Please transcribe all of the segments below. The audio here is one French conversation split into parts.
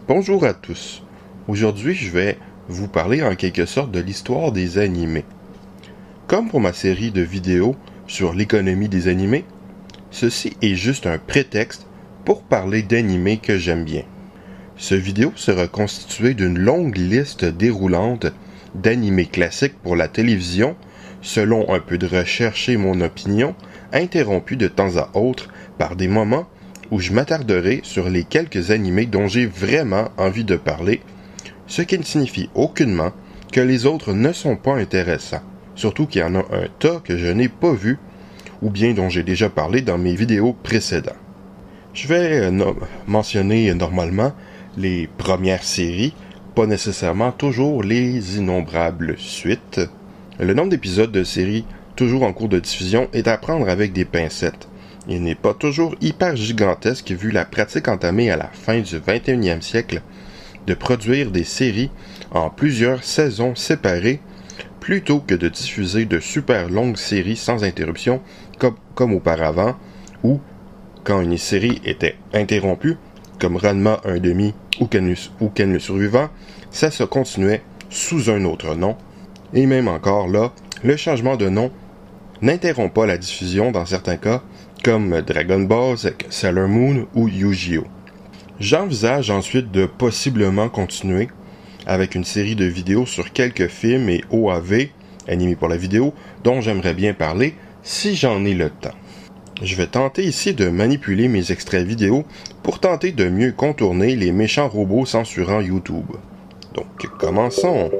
Bonjour à tous. Aujourd'hui, je vais vous parler en quelque sorte de l'histoire des animés. Comme pour ma série de vidéos sur l'économie des animés, ceci est juste un prétexte pour parler d'animés que j'aime bien. Ce vidéo sera constitué d'une longue liste déroulante d'animés classiques pour la télévision, selon un peu de recherche et mon opinion, interrompue de temps à autre par des moments où je m'attarderai sur les quelques animés dont j'ai vraiment envie de parler, ce qui ne signifie aucunement que les autres ne sont pas intéressants, surtout qu'il y en a un tas que je n'ai pas vu ou bien dont j'ai déjà parlé dans mes vidéos précédentes. Je vais mentionner normalement les premières séries, pas nécessairement toujours les innombrables suites. Le nombre d'épisodes de séries toujours en cours de diffusion est à prendre avec des pincettes. Il n'est pas toujours hyper gigantesque vu la pratique entamée à la fin du 21e siècle de produire des séries en plusieurs saisons séparées plutôt que de diffuser de super longues séries sans interruption comme auparavant ou quand une série était interrompue comme Ranma 1/2 ou Ken le Survivant, ça se continuait sous un autre nom et même encore là, le changement de nom n'interrompt pas la diffusion dans certains cas comme Dragon Ball, Sailor Moon ou Yu-Gi-Oh! J'envisage ensuite de possiblement continuer avec une série de vidéos sur quelques films et OAV, animés pour la vidéo, dont j'aimerais bien parler si j'en ai le temps. Je vais tenter ici de manipuler mes extraits vidéo pour tenter de mieux contourner les méchants robots censurant YouTube. Donc, commençons!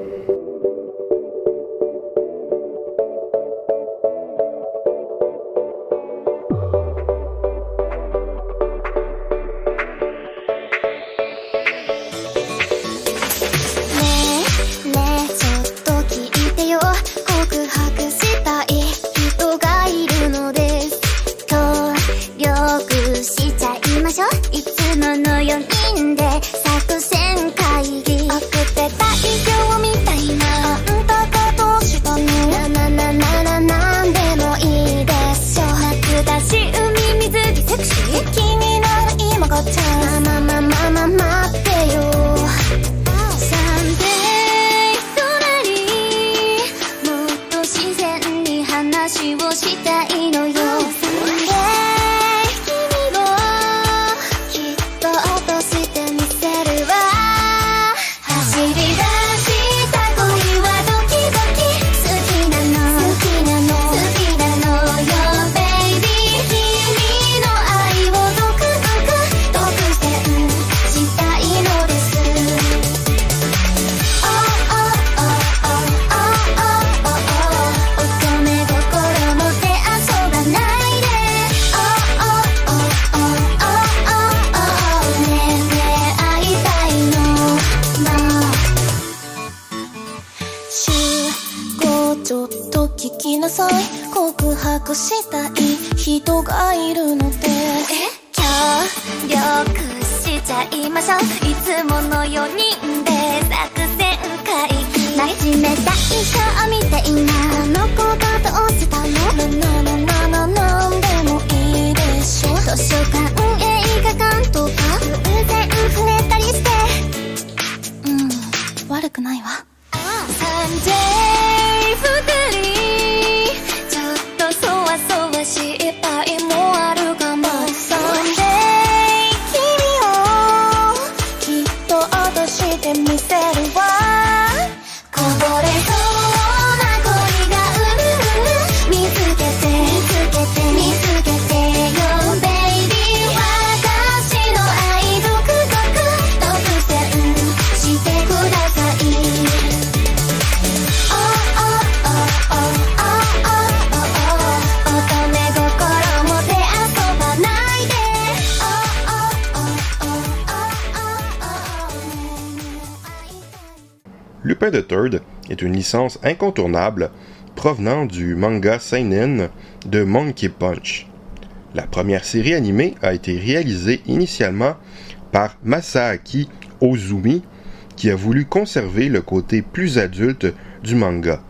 Lupin the Third est une licence incontournable provenant du manga seinen de Monkey Punch. La première série animée a été réalisée initialement par Masaaki Ozumi, qui a voulu conserver le côté plus adulte du manga.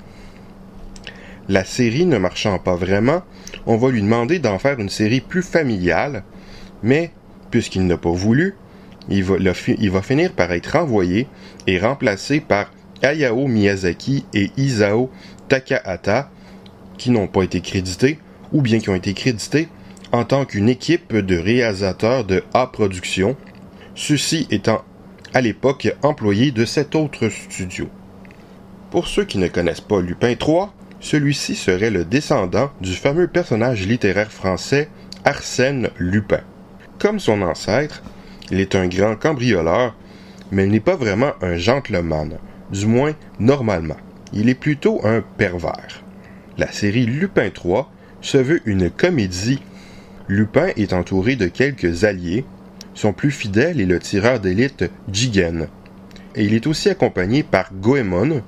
La série ne marchant pas vraiment, on va lui demander d'en faire une série plus familiale, mais, puisqu'il n'a pas voulu, il va finir par être renvoyé et remplacé par Hayao Miyazaki et Isao Takahata, qui n'ont pas été crédités, ou bien qui ont été crédités en tant qu'une équipe de réalisateurs de A Production, ceux-ci étant à l'époque employés de cet autre studio. Pour ceux qui ne connaissent pas Lupin III, celui-ci serait le descendant du fameux personnage littéraire français Arsène Lupin. Comme son ancêtre, il est un grand cambrioleur, mais il n'est pas vraiment un gentleman, du moins normalement. Il est plutôt un pervers. La série Lupin III se veut une comédie. Lupin est entouré de quelques alliés. Son plus fidèle est le tireur d'élite Jigen. Et il est aussi accompagné par Goemon,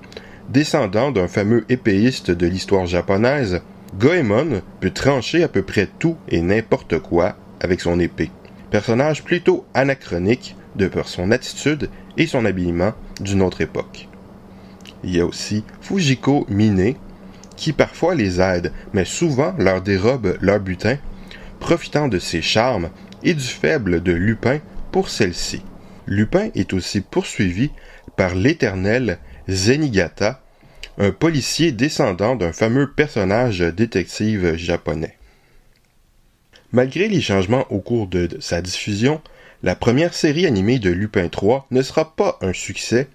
descendant d'un fameux épéiste de l'histoire japonaise. Goemon peut trancher à peu près tout et n'importe quoi avec son épée. Personnage plutôt anachronique de par son attitude et son habillement d'une autre époque. Il y a aussi Fujiko Mine, qui parfois les aide, mais souvent leur dérobe leur butin, profitant de ses charmes et du faible de Lupin pour celle-ci. Lupin est aussi poursuivi par l'éternel Zenigata, un policier descendant d'un fameux personnage détective japonais. Malgré les changements au cours de sa diffusion, la première série animée de Lupin III ne sera pas un succès,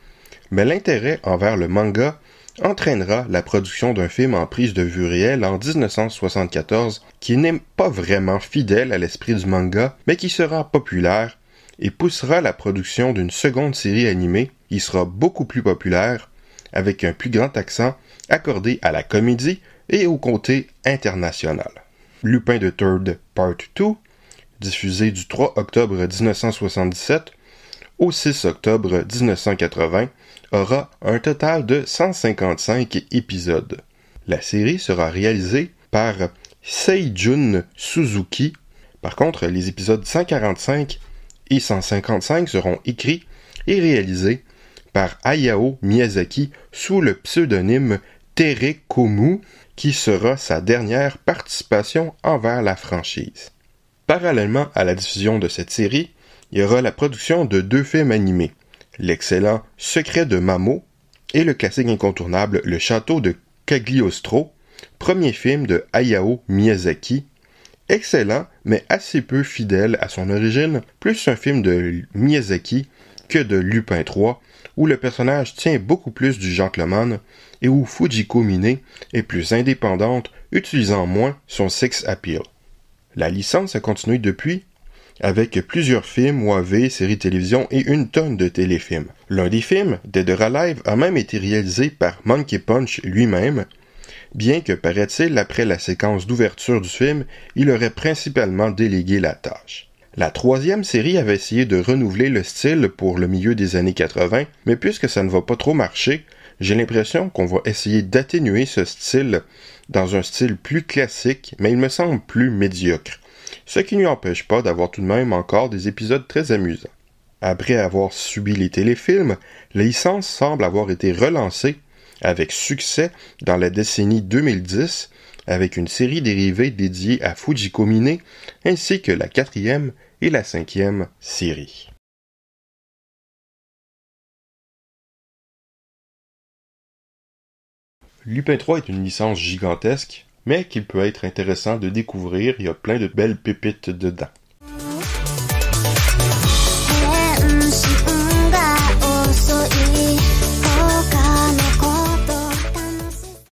mais l'intérêt envers le manga entraînera la production d'un film en prise de vue réelle en 1974 qui n'est pas vraiment fidèle à l'esprit du manga, mais qui sera populaire et poussera la production d'une seconde série animée qui sera beaucoup plus populaire, avec un plus grand accent accordé à la comédie et au côté international. Lupin the Third Part 2, diffusé du 3 octobre 1977 au 6 octobre 1980, aura un total de 155 épisodes. La série sera réalisée par Seijun Suzuki. Par contre, les épisodes 145 et 155 seront écrits et réalisés par Hayao Miyazaki sous le pseudonyme Terekomu, qui sera sa dernière participation envers la franchise. Parallèlement à la diffusion de cette série, il y aura la production de 2 films animés, l'excellent Secret de Mamo et le classique incontournable Le Château de Cagliostro, premier film de Hayao Miyazaki, excellent mais assez peu fidèle à son origine, plus un film de Miyazaki que de Lupin III, où le personnage tient beaucoup plus du gentleman et où Fujiko Mine est plus indépendante, utilisant moins son sex appeal. La licence a continué depuis, avec plusieurs films, OAV, séries télévision et une tonne de téléfilms. L'un des films, Dead or Alive, a même été réalisé par Monkey Punch lui-même, bien que, paraît-il, après la séquence d'ouverture du film, il aurait principalement délégué la tâche. La troisième série avait essayé de renouveler le style pour le milieu des années 80, mais puisque ça ne va pas trop marcher, j'ai l'impression qu'on va essayer d'atténuer ce style dans un style plus classique, mais il me semble plus médiocre. Ce qui ne lui empêche pas d'avoir tout de même encore des épisodes très amusants. Après avoir subi les téléfilms, la licence semble avoir été relancée avec succès dans la décennie 2010 avec une série dérivée dédiée à Fujiko Mine ainsi que la 4e et la 5e série. Lupin III est une licence gigantesque, mais qu'il peut être intéressant de découvrir, il y a plein de belles pépites dedans.